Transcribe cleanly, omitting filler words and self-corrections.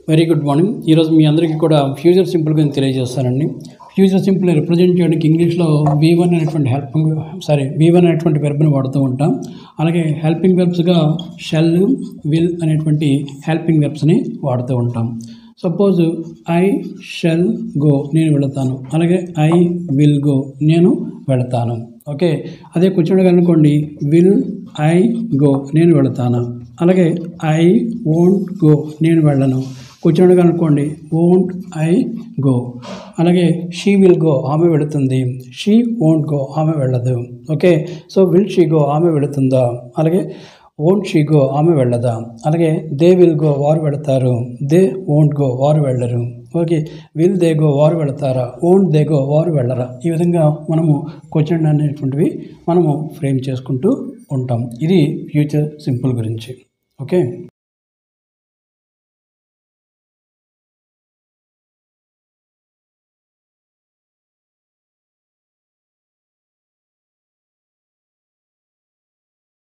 Very good morning. ఈరోజు మీ అందరికీ కూడా ఫ్యూచర్ సింపుల్ గురించి తెలియజేస్తానండి. ఫ్యూచర్ సింపుల్ రిప్రజెంట్ చేయడానికి ఇంగ్లీష్లో V1 అనేటువంటి వెర్బ్ని వాడుతూ ఉంటాం. అలాగే హెల్పింగ్ వెర్బ్స్గా షెల్, విల్ అనేటువంటి హెల్పింగ్ వెర్బ్స్ని వాడుతూ ఉంటాం. సపోజ్ ఐ షెల్ గో, నేను వెళతాను. అలాగే ఐ విల్ గో, నేను వెళతాను. ఓకే, అదే కూర్చోండి అనుకోండి, విల్ ఐ గో, నేను వెళతాను. అలాగే ఐ వోంట్ గో, నేను వెళ్ళను. కూర్చోండి అనుకోండి, వోంట్ ఐ గో. అలాగే షీ విల్ గో, ఆమె వెళుతుంది. షీ వోంట్ గో, ఆమె వెళ్ళదు. Okay, so will she go, ఆమె వెళుతుందా. అలాగే వోంట్ షీ గో, ఆమె వెళ్ళదా. అలాగే దే విల్ గో, వారు వెళతారు. దే వోంట్ గో, వారు వెళ్ళరు. ఓకే, విల్ దే గో, వారు వెళతారా. వోంట్ దే గో, వారు వెళ్ళరా. ఈ విధంగా మనము క్వశ్చన్ అనేటువంటివి మనము ఫ్రేమ్ చేసుకుంటూ ఉంటాం. ఇది ఫ్యూచర్ సింపుల్ గురించి. ఓకే.